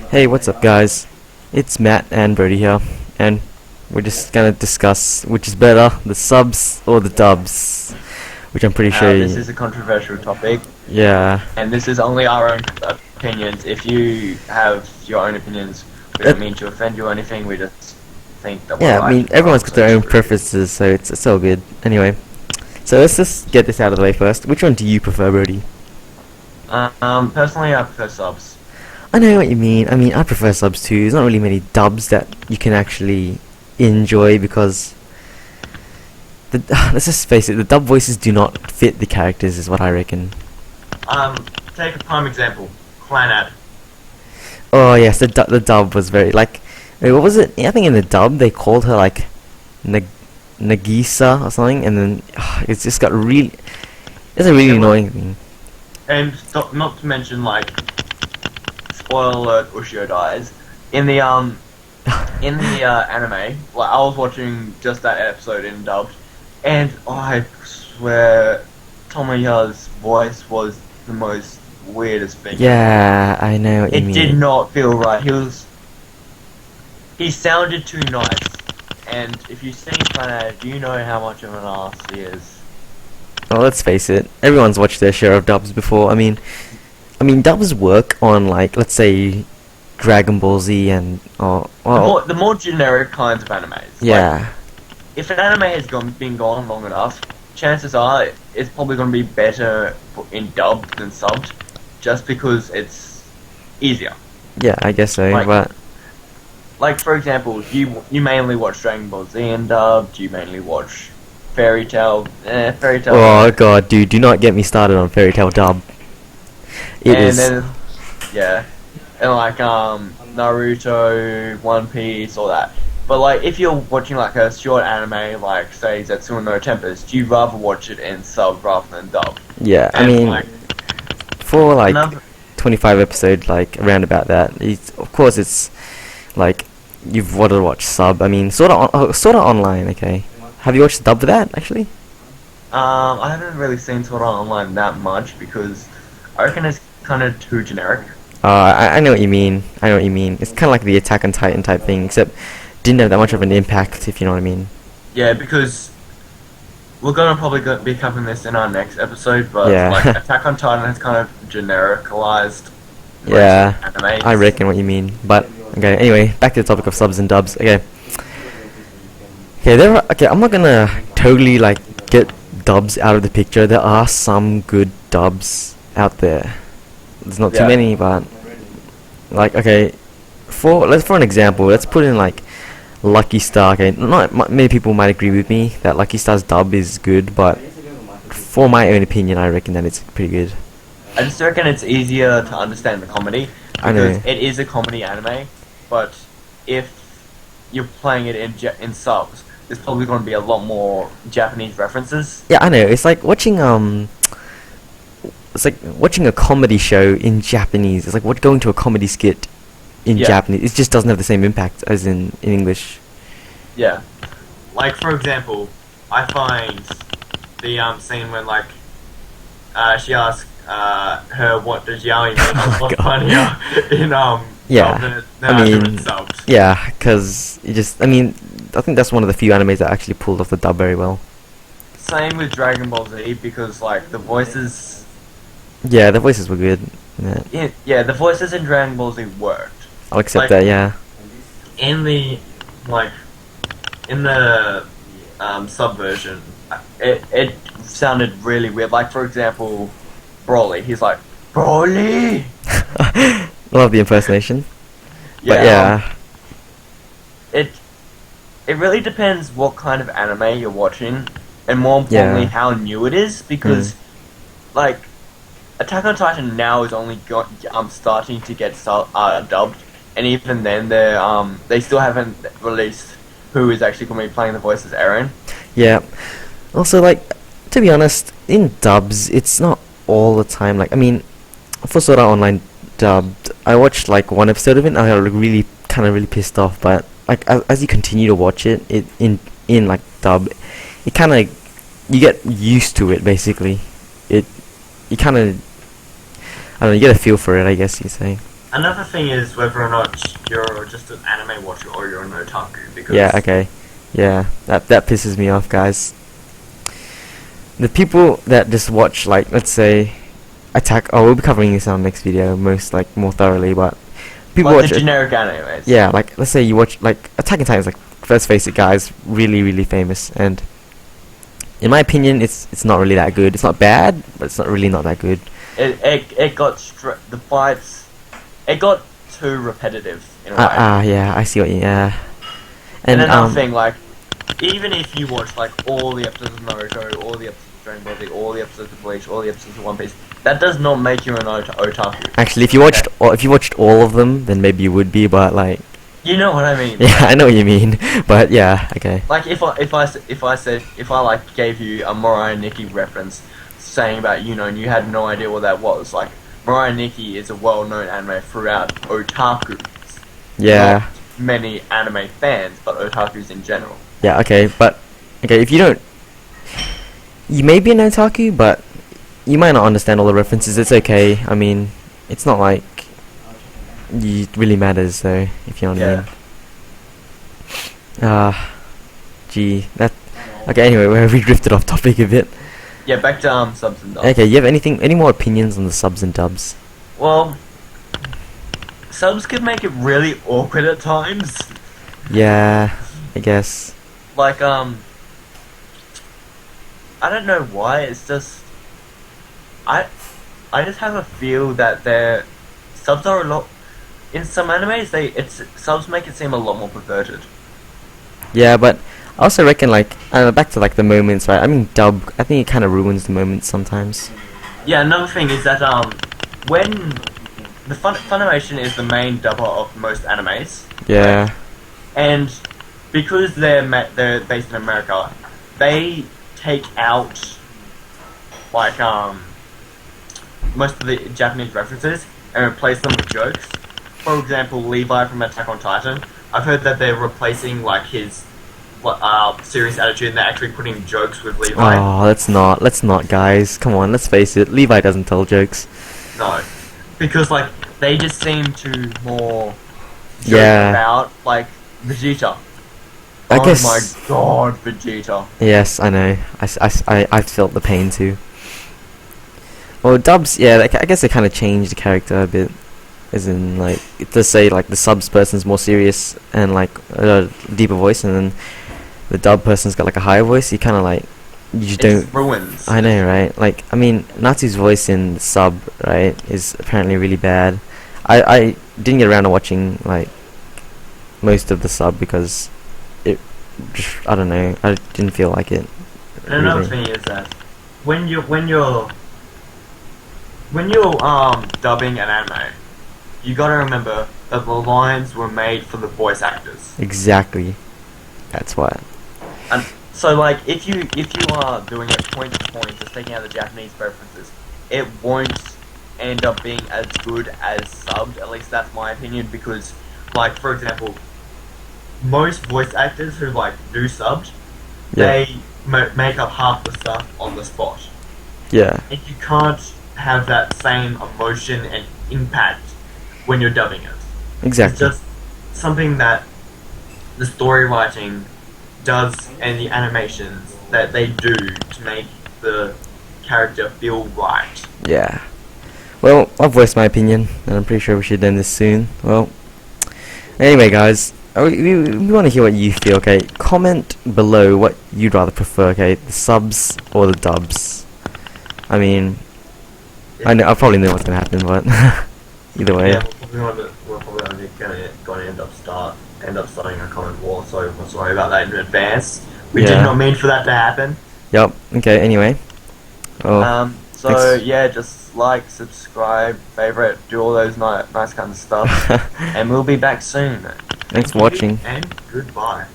Hey, what's up, guys? It's Matt and Brody here, and we're just gonna discuss which is better, the subs or the dubs, which I'm pretty sure. This is a controversial topic, Yeah. and this is only our own opinions. If you have your own opinions, we don't mean to offend you or anything. We just think that. Yeah, I mean, everyone's got their own preferences, so it's all good. Anyway, so let's just get this out of the way first. Which one do you prefer, Brody? Personally, I prefer subs. I know what you mean. I mean, I prefer subs too. There's not really many dubs that you can actually enjoy because let's just face it, the dub voices do not fit the characters, is what I reckon. Take a prime example, Clanad. Oh yes, the dub was very like. Wait, what was it? I think in the dub they called her like Nagisa or something, and then it's just got really. It's a really annoying thing. And not to mention, like, spoiler alert, Ushio dies in the anime. Like, I was watching just that episode in dubbed, and I swear Tomoya's voice was the most weirdest thing. Yeah, I know what you mean. It did not feel right. He sounded too nice, and if you've seen Clanad, you know how much of an ass he is. Well, let's face it, everyone's watched their share of dubs before. I mean, dubs work on, like, let's say, Dragon Ball Z and The more generic kinds of animes. Yeah. Like, if an anime has been gone long enough, chances are it's probably going to be better in dubbed than subbed, just because it's easier. Yeah, I guess so. But like, for example, you mainly watch Dragon Ball Z in dubbed. You mainly watch Fairy Tail. Oh god, dude, do not get me started on Fairy Tail dub. Then, yeah, and like Naruto, One Piece, all that. But like, if you're watching like a short anime, like say Zetsuno no Tempest, you'd rather watch it in sub rather than dub. Yeah, and I mean, like, for like 25 episodes, like around about that. Of course, it's like you've wanted to watch sub. I mean, sort of online. Okay, have you watched the dub for that actually? I haven't really seen Sword Art Online that much because I reckon it's kind of too generic. I know what you mean. I know what you mean. It's kind of like the Attack on Titan type thing, except didn't have that much of an impact, if you know what I mean. Yeah, because we're gonna probably be covering this in our next episode, but yeah. Like Attack on Titan has kind of genericalized. Yeah, animes. I reckon what you mean. But okay, anyway, back to the topic of subs and dubs. Okay, I'm not gonna totally like get dubs out of the picture. There are some good dubs out there. There's not too many, but like, okay, for an example, let's put in like Lucky Star. Okay, not many people might agree with me that Lucky Star's dub is good, but for my own opinion, I reckon that it's pretty good. I just reckon it's easier to understand the comedy because it is a comedy anime, but if you're playing it in subs, there's probably going to be a lot more Japanese references. Yeah, I know. It's like watching a comedy show in Japanese. It's like going to a comedy skit in Japanese. It just doesn't have the same impact as in English. Yeah. Like, for example, I find the scene when, like, she asks her what does yaoi mean, what's funnier in subs. Yeah, because I think that's one of the few animes that actually pulled off the dub very well. Same with Dragon Ball Z, because, like, the voices... Yeah, the voices were good. Yeah, the voices in Dragon Ball Z worked. I'll accept that, yeah. In the sub version, it sounded really weird. Like, for example, Broly. He's like, Broly! Love the impersonation. Yeah, but yeah. It really depends what kind of anime you're watching, and more importantly, how new it is, because, like, Attack on Titan now is only starting to get dubbed, and even then they still haven't released who is actually going to be playing the voice as Eren. Yeah. Also, like, to be honest, in dubs, it's not all the time. Like, I mean, for Sword Art Online dubbed, I watched like one episode of it, and I got really pissed off. But like, as you continue to watch it, in like dub, it kind of, you get used to it basically. You kind of, I don't know, you get a feel for it, I guess you say. another thing is whether or not you're just an anime watcher or you're an otaku. Because Yeah, okay. Yeah, that pisses me off, guys. The people that just watch, like, let's say, Attack. Oh, we'll be covering this on the next video, more thoroughly. But people like watch the generic animes. Yeah, like let's say you watch like Attack on Titan is like, let's face it, guys, really famous, and in my opinion, it's not really that good. It's not bad, but it's not that good. It got the fights. It got too repetitive in a way. Yeah, I see what you. Yeah, and another thing, like, even if you watch like all the episodes of Naruto, all the episodes of Dragon Ball Z, all the episodes of Bleach, all the episodes of One Piece, that does not make you an otaku. Actually, if you watched all of them, then maybe you would be. But like, you know what I mean? Yeah, I know what you mean. But yeah, okay. Like if I like gave you a Mariah Nikki reference, saying about and you had no idea what that was. Like, Mariah Nikki is a well-known anime throughout otakus. Yeah. Not many anime fans, but otakus in general. Yeah, okay, but if you may be an otaku, but you might not understand all the references. It's okay. I mean, it's not like it really matters, though, if you know what I mean. Gee, that. Okay, anyway, we drifted off topic a bit. Yeah, back to subs and dubs. Okay, you have any more opinions on the subs and dubs? Well, subs could make it really awkward at times. Yeah, I guess. Like, I don't know why, it's just... I just have a feel that their subs are a lot... In some animes, subs make it seem a lot more perverted. Yeah, but I also reckon, like, back to, like, the moments, right? I mean, dub, I think it kind of ruins the moments sometimes. Yeah, another thing is that, when... The Funimation is the main dubber of most animes. Yeah. Right? And because they're based in America, they take out, like, most of the Japanese references and replace them with jokes. For example, Levi from Attack on Titan. I've heard that they're replacing, like, his serious attitude, and they're actually putting jokes with Levi. Oh, let's not, guys. Come on, let's face it. Levi doesn't tell jokes. No. Because, like, they just seem to more joke about, like, Vegeta. I guess. My god, Vegeta. Yes, I know. I felt the pain too. Well, dubs, yeah, I guess they kind of changed the character a bit. As in, like, to say, like, the subs person's more serious and, like, a deeper voice, and then the dub person's got, like, a higher voice. You kind of, like, you just don't... ruins. I know, right? Like, I mean, Natsu's voice in the sub, right, is apparently really bad. I didn't get around to watching, like, most of the sub because it just, I don't know, I didn't feel like it. And another thing is that when you're dubbing an anime, you gotta remember that the lines were made for the voice actors. Exactly. That's why. And so, like, if you are doing it point to point, just taking out the Japanese references, it won't end up being as good as subbed. At least that's my opinion, because, like, for example, most voice actors who, like, do subbed, they make up half the stuff on the spot. Yeah. And you can't have that same emotion and impact when you're dubbing it. Exactly. It's just something that the story writing does and the animations that they do to make the character feel right. Yeah. Well, I've voiced my opinion, and I'm pretty sure we should end this soon. Well, anyway, guys, we want to hear what you feel, okay? Comment below what you'd rather prefer, okay? The subs or the dubs. I mean, I probably know what's going to happen, but either way. Yeah, we're probably going to end up starting a comment war, so we're sorry about that in advance. We did not mean for that to happen. Yep, okay, anyway. Well, so, yeah, just like, subscribe, favorite, do all those nice kind of stuff. And we'll be back soon. Thanks for watching. And goodbye.